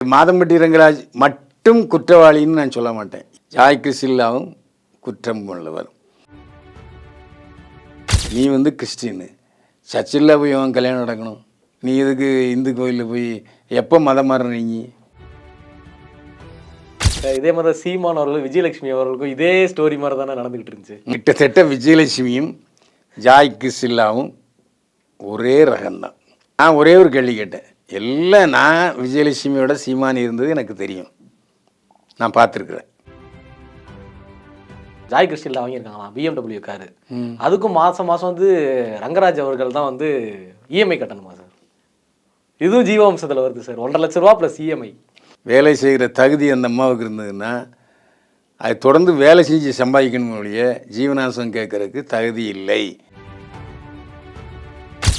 மாதம்பட்டி ரங்கராஜ் மட்டும் குற்றவாளின்னு நான் சொல்ல மாட்டேன். ஜாய் கிறிஸ்டில்லாவும் குற்றம் உள்ளவர். நீ கிறிஸ்டின்னு சர்ச்சில் போய் அவன் கல்யாணம் நடக்கணும். நீ எதுக்கு இந்து கோயிலில் போய் எப்போ மதம் மாறின நீ? இதே மாதிரி சீமான் அவர்களும் விஜயலட்சுமி அவர்களுக்கும் இதே ஸ்டோரி மாதிரி தானே நடந்துகிட்டு இருந்துச்சு. கிட்டத்தட்ட விஜயலட்சுமியும் ஜாய் கிறிஸ்டில்லாவும் ஒரே ரகம்தான். நான் ஒரே ஒரு கேள்வி கேட்டேன். எல்லாம் நான் விஜயலட்சுமியோட சீமான் இருந்தது எனக்கு தெரியும், நான் பார்த்துருக்குறேன். ஜாய் கிறிஸ்டில் வாங்கியிருக்காங்களா BMW காரு. அதுக்கும் மாதம் ரங்கராஜ் அவர்கள் தான் இஎம்ஐ கட்டணுமா சார்? இதுவும் ஜீவாம்சத்தில் வருது சார். 1.5 லட்ச ரூபா ப்ளஸ் இஎம்ஐ. வேலை செய்கிற தகுதி அந்த அம்மாவுக்கு இருந்ததுன்னா அது தொடர்ந்து வேலை செஞ்சு சம்பாதிக்கணும் ஒழிய ஜீவனாம்சம் கேட்கறதுக்கு தகுதி இல்லை.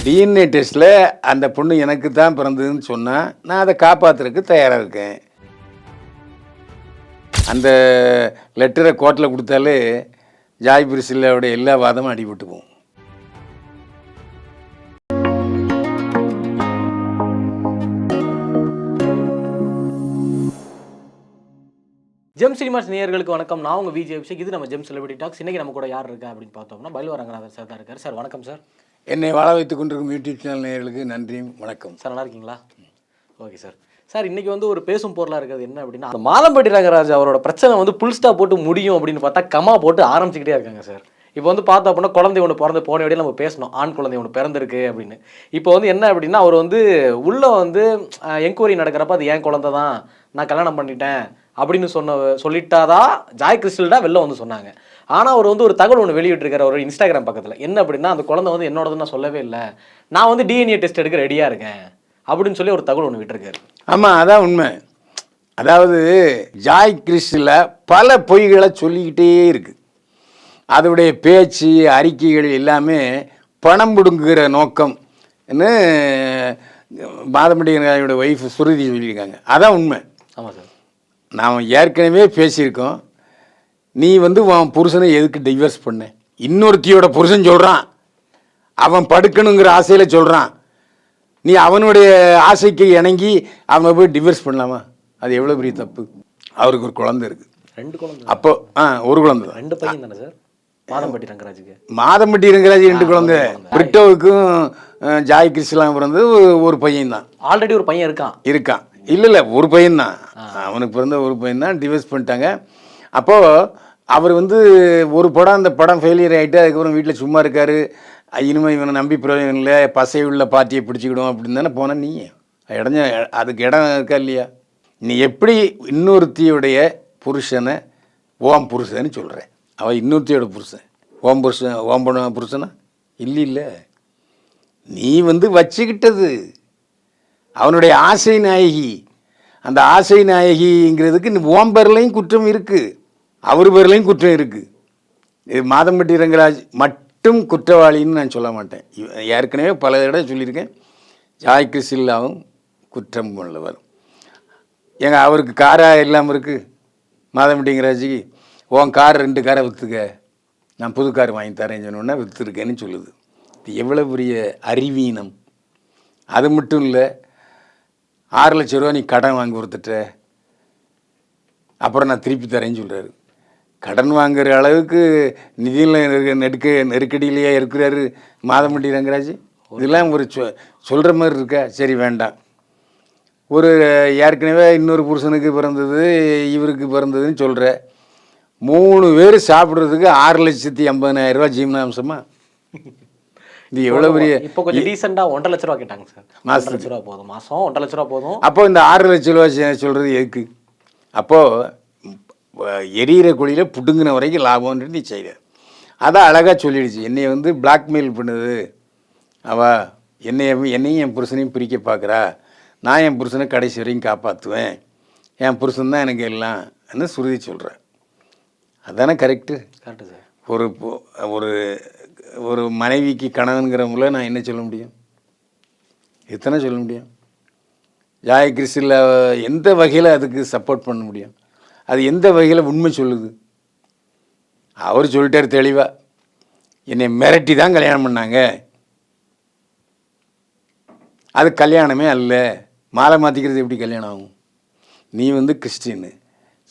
டிஎன்ஏ டெஸ்ட்டில் அந்த பொண்ணு எனக்கு தான் பிறந்ததுன்னு சொன்னால் நான் அதை காப்பாற்றுறதுக்கு தயாராக இருக்கேன். அந்த லெட்டரை கோர்ட்டில் கொடுத்தாலே ஜாய் பிரிசில்லாவுடைய எல்லா வாதமும் அடிபட்டு போகும். ஜெம் சினிமாஸ் நேயர்களுக்கு வணக்கம். நான் உங்கள் விஜய் அபிஷேக். இது நம்ம ஜெம் செலிபிரிட்டி டாக்ஸ். இன்றைக்கி நம்ம கூட யார் இருக்கா அப்படின்னு பார்த்தோம்னா பைல்வா ரங்கநாதன் சார் தான் இருக்கார். சார் வணக்கம் சார். என்னை வாழ வைத்துக் கொண்டிருக்கும் யூடியூப் சேனல் நேயர்களுக்கு நன்றியும் வணக்கம். சார் நல்லா இருக்கீங்களா? Okay sir. சார் இன்றைக்கி ஒரு பேசும் பொருளாக இருக்கிறது என்ன அப்படின்னா, அந்த மாதம்பட்டி ரங்கராஜ் அவரோட பிரச்சனை புல் ஸ்டாப் போட்டு முடியும் அப்படின்னு பார்த்தா கமா போட்டு ஆரம்பிச்சுக்கிட்டே இருக்காங்க சார். இப்போ பார்த்தோம் அப்படின்னா குழந்தை ஒன்று பிறந்து போன வழியில் நம்ம பேசணும், ஆண் குழந்தை ஒன்று பிறந்திருக்கு அப்படின்னு. இப்போ என்ன அப்படின்னா, அவர் உள்ளே என்கொயரி நடக்கிறப்ப அது ஏன் குழந்தை தான், நான் கல்யாணம் பண்ணிட்டேன் அப்படின்னு சொல்லிட்டாதான் ஜாய் கிறிஸ்டில்டா வெளில சொன்னாங்க. ஆனால் அவர் ஒரு தகவல் ஒன்று வெளியிட்டிருக்காரு அவர் இன்ஸ்டாகிராம் பக்கத்தில். என்ன அப்படின்னா, அந்த குழந்தை என்னோடதுன்னு நான் சொல்லவே இல்லை, நான் டிஎன்ஏ டெஸ்ட் எடுக்க ரெடியாக இருக்கேன் அப்படின்னு சொல்லி ஒரு தகவல் ஒன்று விட்டுருக்காரு. ஆமாம், அதான் உண்மை. அதாவது ஜாய் கிறிஸ்டில் பல பொய்களை சொல்லிக்கிட்டே இருக்கு. அதோடைய பேச்சு அறிக்கைகள் எல்லாமே பணம் பிடுங்குகிற நோக்கம்னு மாதம்பட்டியோட ஒய்ஃப் சுருதி சொல்லியிருக்காங்க. அதான் உண்மை. ஆமாம் சார். நாம் ஏற்கனவே பேசியிருக்கோம். நீ உன் புருஷனை எதுக்கு டிவோர்ஸ் பண்ண? இன்னொருத்தியோட புருஷன் சொல்கிறான், அவன் படுக்கணுங்கிற ஆசையில் சொல்கிறான். நீ அவனுடைய ஆசைக்கு இணங்கி அவனை போய் டிவோர்ஸ் பண்ணலாமா? அது எவ்வளோ பெரிய தப்பு. அவருக்கு ஒரு குழந்தை இருக்குது. 2 குழந்தை. அப்போ ஒரு குழந்தை தான். 2 பையன் தானே சார் மாதம்பட்டி ரங்கராஜுக்கு? மாதம்பட்டி ரங்கராஜ் 2 குழந்தை. பிரிட்டோவுக்கும் ஜாய் கிறிஸ்டிலாம் பிறந்தது ஒரு பையன் தான். ஆல்ரெடி ஒரு பையன் இருக்கான். இல்லை ஒரு பையன்தான். அவனுக்கு பிறந்த ஒரு பையன் தான். டிவோர்ஸ் பண்ணிட்டாங்க. அப்போது அவர் ஒரு படம், அந்த படம் ஃபெயிலியர் ஆகிட்டு அதுக்கப்புறம் வீட்டில் சும்மா இருக்கார். இனிமேல் இவனை நம்பி பிரயோஜனம் இல்லை, பசையுள்ள பார்ட்டியை பிடிச்சிக்கிடும் அப்படின்னு தானே போன. நீ அதுக்கு இடம் இருக்கா இல்லையா? நீ எப்படி இன்னொருத்தியுடைய புருஷனை ஓம் புருஷன்னு சொல்கிற? அவள் இன்னொருத்தியோட புருஷன் ஓம் புருஷனா? இல்லை, நீ வச்சுக்கிட்டது அவனுடைய ஆசை நாயகி. அந்த ஆசை நாயகிங்கிறதுக்கு ஓம் பேர்லையும் குற்றம் இருக்குது, அவர் பேர்லையும் குற்றம் இருக்குது. இது மாதம்பட்டி ரங்கராஜ் மட்டும் குற்றவாளின்னு நான் சொல்ல மாட்டேன். ஏற்கனவே பல இடம் சொல்லியிருக்கேன். ஜாய் கிறிஸ்டில்லாவும் குற்றம் உள்ளவர். அவருக்கு காராக இல்லாமல் இருக்குது. மாதம்பட்டி ரங்கராஜுக்கு உன் கார் 2 காரை விற்றுக்க, நான் புது கார் வாங்கி தரேன்னு சொன்னோன்னா விற்றுருக்கேன்னு சொல்லுது. இது எவ்வளோ பெரிய அறிவீனம். அது மட்டும் இல்லை, 6 லட்ச ரூபா நீ கடன் வாங்கி கொடுத்துட்ட, அப்புறம் நான் திருப்பி தரேன்னு சொல்கிறாரு. கடன் வாங்குற அளவுக்கு நிதியில் நெருக்கடியிலேயே இருக்கிறாரு மாதம்பட்டி ரங்கராஜ். இதெல்லாம் ஒரு சொல்கிற மாதிரி இருக்கா? சரி வேண்டாம். ஒரு ஏற்கனவே இன்னொரு புருஷனுக்கு பிறந்தது, இவருக்கு பிறந்ததுன்னு சொல்கிற. 3 பேர் சாப்பிட்றதுக்கு 6,50,000 ரூபா ஜீவனாம்சமா? இது எவ்வளோ பெரிய. இப்போ கொஞ்சம் ரீசெண்டாக 1.5 லட்ச ரூபா கேட்டாங்க சார். மாதம் 1.5 லட்ச ரூபா போதும், மாதம் 1.5 லட்ச ரூபா போதும். அப்போது இந்த 6 லட்ச ரூபா சொல்கிறது எதுக்கு? அப்போது எரியிற குழியில் புடுங்கின வரைக்கும் லாபம்னு நீ செய்கிற. அதான் அழகாக சொல்லிடுச்சு. என்னை பிளாக்மெயில் பண்ணுது அவள், என்னையும் என் புருஷனையும் பிரிக்க பார்க்குறா. நான் என் புருஷனை கடைசி வரைக்கும் காப்பாற்றுவேன், என் புருஷன் தான் எனக்கு எல்லாம்னு சுருதி சொல்கிறேன். அதுதானே கரெக்டு சார். ஒரு ஒரு மனைவிக்கு கணவன்கிற முறை நான் என்ன சொல்ல முடியும்? எத்தனை சொல்ல முடியும்? ஜாய் கிறிஸ்டில் எந்த வகையில் அதுக்கு சப்போர்ட் பண்ண முடியும்? அது எந்த வகையில் உண்மை சொல்லுது? அவர் சொல்லிட்டார் தெளிவாக, என்னை மிரட்டி தான் கல்யாணம் பண்ணாங்க, அது கல்யாணமே அல்ல. மாலை மாற்றிக்கிறது எப்படி கல்யாணம் ஆகும்? நீ வந்து கிறிஸ்டின்னு,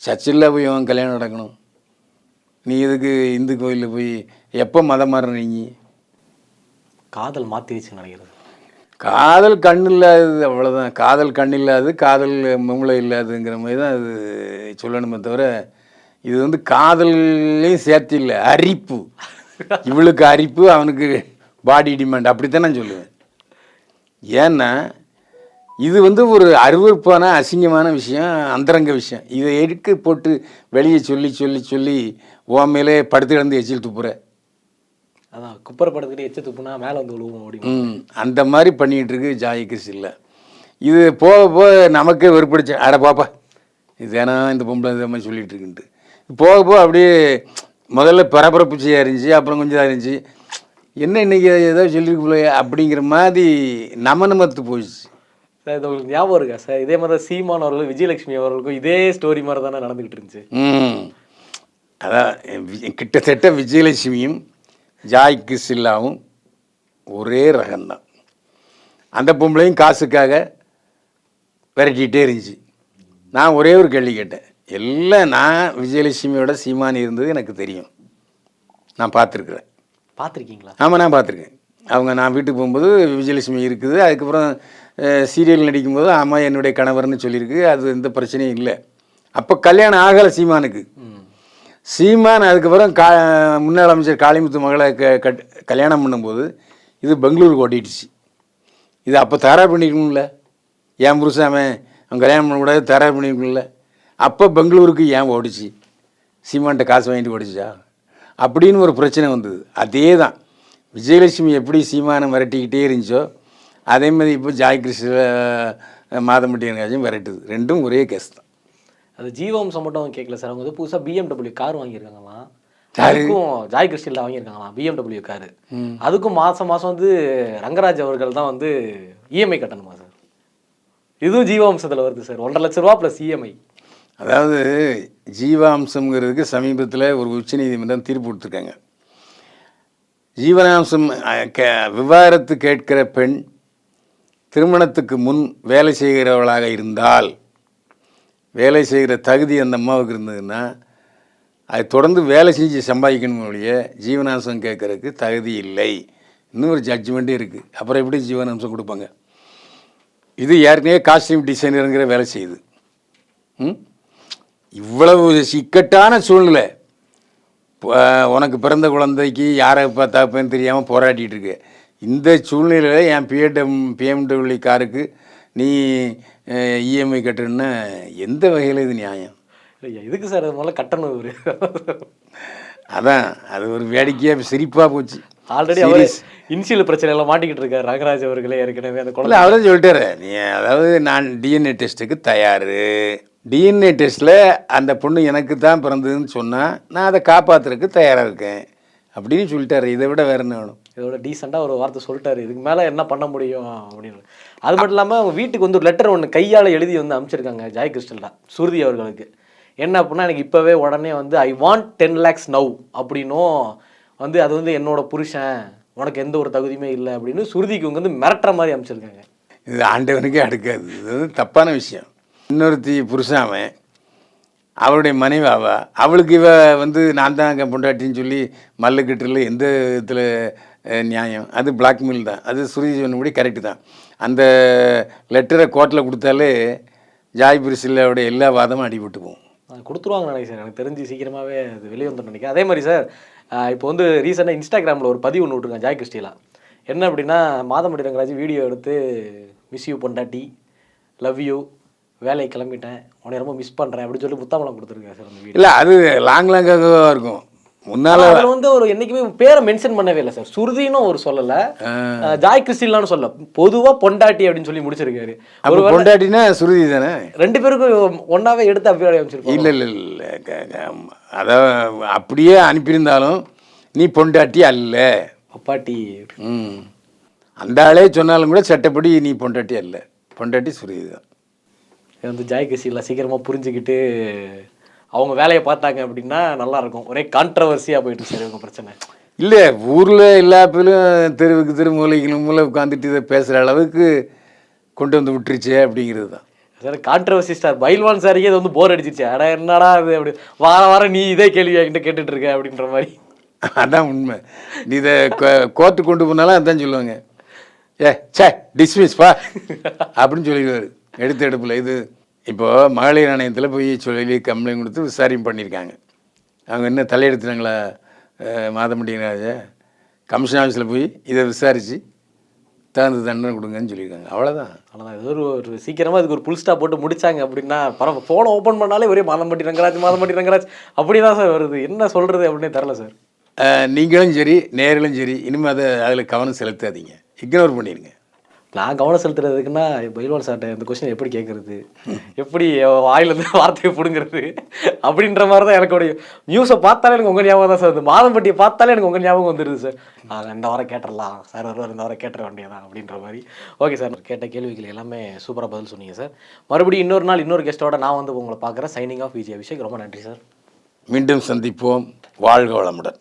சர்ச்சில் போய் அவன் கல்யாணம் நடக்கணும், நீ இதுக்கு இந்து கோயிலில் போய் எப்போ மதம் மாறுற நீ? காதல் மாற்றிடுச்சுன்னு நினைக்கிறது. காதல் கண் இல்லாதது, அவ்வளோதான். காதல் கண் இல்லாது, காதல் மூளை இல்லாதுங்கிற மாதிரி தான் அது சொல்லணுமே தவிர, இது வந்து காதல்லையும் சேர்த்து இல்லை, அரிப்பு. இவளுக்கு அரிப்பு, அவனுக்கு பாடி டிமாண்ட், அப்படித்தான் நான் சொல்லுவேன். ஏன்னா இது வந்து ஒரு அருவருப்பான அசிங்கமான விஷயம், அந்தரங்க விஷயம். இதை எடுக்க போட்டு வெளியே சொல்லி சொல்லி சொல்லி உன் மேலே படுத்து கிடந்து எச்சில் துப்புற. அதான் குப்பரை படுத்துக்கிட்டு எச்ச துப்புனா மேலே வந்து விழுவோம் அப்படி. அந்த மாதிரி பண்ணிகிட்டு இருக்கு ஜாய் கிறிஸ்டில். இது போக போக நமக்கே வெறுப்பிடிச்ச, அட பாப்பா இது ஏன்னா இந்த பொம்பளை இந்த மாதிரி சொல்லிகிட்டு இருக்குன்ட்டு. போக போக அப்படியே முதல்ல பரபரப்புச்சியாக இருந்துச்சு, அப்புறம் கொஞ்சம் இருந்துச்சு, என்ன இன்றைக்கி ஏதோ சொல்லியிருக்கு போல அப்படிங்கிற மாதிரி நமத்து போயிடுச்சு. சார் இது உங்களுக்கு ஞாபகம் இருக்கா சார்? இதே மாதிரி தான் சீமான் அவர்கள் விஜயலட்சுமி அவர்களுக்கும் இதே ஸ்டோரி மாதிரி தானே நடந்துக்கிட்டு இருந்துச்சு. அதான் கிட்டத்தட்ட விஜயலட்சுமியும் ஜாய் கிறிஸ்டில்லாவும் ஒரே ரகம்தான். அந்த பொம்பளையும் காசுக்காக விரட்டிகிட்டே இருந்துச்சு. நான் ஒரே ஒரு கேள்வி கேட்டேன், எல்லாம் நான் விஜயலட்சுமியோட சீமானி இருந்தது எனக்கு தெரியும், நான் பார்த்துருக்குறேன். பார்த்துருக்கீங்களா? ஆமாம், நான் பார்த்துருக்கேன். அவங்க நான் வீட்டுக்கு போகும்போது விஜயலட்சுமி இருக்குது, அதுக்கப்புறம் சீரியல் நடிக்கும்போது ஆமாம் என்னுடைய கணவர்னு சொல்லியிருக்கு, அது எந்த பிரச்சனையும் இல்லை. அப்போ கல்யாணம் ஆகலை சீமானுக்கு. சீமான் அதுக்கப்புறம் முன்னாள் அமைச்சர் காளிமுத்து மகளை கல்யாணம் பண்ணும்போது இது பெங்களூருக்கு ஓட்டிடுச்சு. இது அப்போ தயாராக பண்ணிக்கணும்ல, ஏன் புருஷாமே அவன் கல்யாணம் பண்ணக்கூடாது தயாராக பண்ணிக்கணும்ல. அப்போ பெங்களூருக்கு ஏன் ஓடிச்சு? சீமான்கிட்ட காசு வாங்கிட்டு ஓடிச்சா அப்படின்னு ஒரு பிரச்சனை வந்தது. அதே தான் விஜயலட்சுமி எப்படி சீமானை மிரட்டிக்கிட்டே இருந்துச்சோ அதே மாதிரி இப்போ ஜாய் கிறிஸ்டில் மாதம்பட்டியன் விரட்டுது. ரெண்டும் ஒரே கேஸ் தான். அது ஜீவம்சம் மட்டும் கேட்கல சார், அவங்க வந்து புதுசாக BMW கார் வாங்கியிருக்காங்களாம். அதுக்கும் ஜாய் கிறிஸ்டியில் வாங்கியிருக்காங்களாம் BMW காரு. அதுக்கும் மாதம் மாதம் வந்து ரங்கராஜ் அவர்கள் தான் வந்து இஎம்ஐ கட்டணுமா சார்? இதுவும் ஜீவாம்சத்தில் வருது சார், 1.5 லட்ச ரூபா ப்ளஸ் இஎம்ஐ. அதாவது ஜீவாம்சங்கிறதுக்கு சமீபத்தில் ஒரு உச்சநீதிமன்றம் தீர்ப்பு கொடுத்துருக்காங்க. ஜீவனாம்சம் விவாகரத்து கேட்கிற பெண் திருமணத்துக்கு முன் வேலை செய்கிறவளாக இருந்தால், வேலை செய்கிற தகுதி அந்த அம்மாவுக்கு இருந்ததுன்னா அது தொடர்ந்து வேலை செஞ்சு சம்பாதிக்கணும் ஒழிய ஜீவனாம்சம் கேட்கறதுக்கு தகுதி இல்லை. இன்னும் ஒரு ஜட்ஜ்மெண்ட்டே இருக்குது. அப்புறம் எப்படி ஜீவனாம்சம் கொடுப்பாங்க? இது ஏற்கனவே காஸ்டியூம் டிசைனருங்கிற வேலை செய்யுது. இவ்வளவு இக்கட்டான சூழ்நிலை, உனக்கு பிறந்த குழந்தைக்கு யாரை பார்த்தாப்பேன்னு தெரியாமல் போராட்டிகிட்டு இருக்கு. இந்த சூழ்நிலையில் என் BMW காருக்கு நீ இஎம்ஐ கட்டணுன்னா எந்த வகையில் இது நியாயம்? இல்லையா, இதுக்கு சார் அது முதல்ல கட்டணும் இவர். அதான் அது ஒரு வேடிக்கையாக சிரிப்பாக போச்சு. ஆல்ரெடி அவர் இன்சியல் பிரச்சனையெல்லாம் மாட்டிக்கிட்டு இருக்காரு ரங்கராஜ் அவர்களே ஏற்கனவே. அந்த குழந்தை அவரே சொல்லிட்டாரு, நீ அதாவது நான் டிஎன்ஏ டெஸ்ட்டுக்கு தயார், டிஎன்ஏ டெஸ்ட்டில் அந்த பொண்ணு எனக்கு தான் பிறந்ததுன்னு சொன்னால் நான் அதை காப்பாற்றுறதுக்கு தயாராக இருக்கேன் அப்படின்னு சொல்லிட்டாரு. இதை விட வேறு என்ன வேணும்? இதோட டீசெண்டாக ஒரு வார்த்தை சொல்லிட்டாரு, இதுக்கு மேலே என்ன பண்ண முடியும் அப்படின்னு. அது மட்டும் இல்லாமல் அவங்க வீட்டுக்கு வந்து ஒரு லெட்டர் ஒன்று கையால் எழுதி வந்து அனுப்பிச்சிருக்காங்க ஜாய் கிறிஸ்டல் தான் சுருதி அவர்களுக்கு. என்ன அப்படின்னா, எனக்கு இப்போவே உடனே வந்து ஐ வாண்ட் 10 lakhs நவ் அப்படின்னும் வந்து அது வந்து என்னோட புருஷன், உனக்கு எந்த ஒரு தகுதியுமே இல்லை அப்படின்னு சுருதிக்கு இவங்க வந்து மிரட்டுற மாதிரி அனுப்பிச்சிருக்காங்க. இது ஆண்டவனுக்கே அடுக்காது, இது வந்து தப்பான விஷயம். இன்னொருத்தி புருஷாவன் அவளுடைய மனைவாவா, அவளுக்கு இவ வந்து நான் தான் பொண்டாட்டின்னு சொல்லி மல்லுக்கிட்டுல எந்த இதில் நியாயம்? அது பிளாக்மெயில் தான். அது சுருதி சொன்னபடி கரெக்டு தான். அந்த லெட்டரை கோர்ட்டில் கொடுத்தாலே ஜாய் பிரிசில்லாவுடைய எல்லா வாதமும் அடிபட்டு போகும். கொடுத்துருவாங்கன்னு நினைக்கிறேன், எனக்கு தெரிஞ்சு சீக்கிரமாகவே அது வெளியே வந்துடும் நினைக்கிறேன். அதே மாதிரி சார் இப்போ வந்து ரீசெண்டாக இன்ஸ்டாகிராமில் ஒரு பதிவு ஒன்று விட்டுருக்காங்க ஜாய் கிறிஸ்டிலாம். என்ன அப்படின்னா, மாதம்பட்டி ரங்கராஜ் வீடியோ எடுத்து மிஸ் யூ பொண்டாட்டி, லவ் யூ, வேலையை கிளம்பிட்டேன், உன்னை ரொம்ப மிஸ் பண்ணுறேன் அப்படின்னு சொல்லி புத்தாமலாம் கொடுத்துருக்கேன் சார் அந்த வீடியோ. இல்லை அது லாங்காக இருக்கும். முன்னால் அதில் வந்து ஒரு என்றைக்குமே பேரை மென்ஷன் பண்ணவே இல்லை சார். சுருதின்னு ஒரு சொல்லலை, ஜாய் கிறிஸ்டின்லான்னு சொல்ல, பொதுவாக பொண்டாட்டி அப்படின்னு சொல்லி முடிச்சிருக்காரு. ஒரு பொண்டாட்டினா சுருதி தானே, 2 பேருக்கும் ஒன்றாவே எடுத்து அப்படியே அமைச்சிருக்கோம். இல்லை இல்லை இல்லை, அதான் அப்படியே அனுப்பியிருந்தாலும் நீ பொண்டாட்டி அல்ல அப்பாட்டி. அந்த ஆளே சொன்னாலும் கூட சட்டப்படி நீ பொண்டாட்டி அல்ல, பொண்டாட்டி சுருதி தான். வந்து ஜாய் கிறிஸ்டின்லாம் சீக்கிரமாக புரிஞ்சுக்கிட்டு அவங்க வேலையை பார்த்தாங்க அப்படின்னா நல்லாயிருக்கும். ஒரே கான்ட்ரவர்சியாக போயிட்டு சார் இவங்க பிரச்சனை. இல்லை, ஊரில் எல்லா பேரும் தெருவுக்கு மூலைகளும் மூலை உட்காந்துட்டு இதை பேசுகிற அளவுக்கு கொண்டு வந்து விட்டுருச்சே அப்படிங்கிறது தான். சார் கான்ட்ரவர்சி ஸ்டார் பைல்வான் சாருக்கே இது வந்து போர் அடிச்சிச்சு. அட என்னடா இது அப்படி வாரம் நீ இதே கேள்வி என்கிட்ட கேட்டுட்டு இருக்க அப்படின்ற மாதிரி. அதான் உண்மை. நீ இதை கோர்ட்டு கொண்டு போனாலும் அதான் சொல்லுவாங்க, சே டிஸ்மிஸ்பா அப்படின்னு சொல்லிடுவார் எடுத்த எடுப்பில். இது இப்போது மகளிர் ஆணையத்தில் போய் சொல்லி கம்ப்ளைண்ட் கொடுத்து விசாரணை பண்ணியிருக்காங்க. அவங்க என்ன தலையெடுத்துட்டாங்களா மாதம்பட்டியராஜ? கமிஷன் ஆஃபீஸில் போய் இதை விசாரித்து தகுந்த தண்டனை கொடுங்கன்னு சொல்லியிருக்காங்க. அவ்வளோதான். அவ்வளோதான். இது ஒரு சீக்கிரமாக இதுக்கு ஒரு புல் ஸ்டாப் போட்டு முடிச்சாங்க அப்படின்னா பரவாயில்ல. ஃபோனை ஓப்பன் பண்ணாலே ஒரே மாதம்பட்டி ரங்கராஜ் அப்படி தான் சார் வருது. என்ன சொல்கிறது அப்படின்னே தெரில சார். நீங்களும் சரி நேர்களும் சரி இனிமேல் அதில் கவனம் செலுத்தாதீங்க, இக்னோர் பண்ணிடுங்க. நான் கவனம் செலுத்துறதுக்குன்னா பைல்வான் சார்ட்ட இந்த கொஸ்டின் எப்படி கேட்குறது, எப்படி வாயிலேருந்து வார்த்தையை பிடுங்கிறது அப்படின்ற மாதிரி தான் எனக்கு நியூஸை பார்த்தாலே எனக்கு உங்கள் ஞாபகம் தான் சார். இந்த மாதம்பட்டியை பார்த்தாலே எனக்கு உங்கள் ஞாபகம் வந்துடுது சார். இந்த வாரம் கேட்டுடலாம் சார், வருவார் இந்த வாரம் கேட்டுற வேண்டியதான் அப்படின்ற மாதிரி. ஓகே சார், கேட்ட கேள்விகள் எல்லாமே சூப்பராக பதில் சொன்னீங்க சார். மறுபடியும் இன்னொரு நாள் இன்னொரு கெஸ்ட்டோட நான் வந்து உங்களை பார்க்குறேன். Signing off Vijay Abhishek. ரொம்ப நன்றி சார். மீண்டும் சந்திப்போம். வாழ்க வளமுடன்.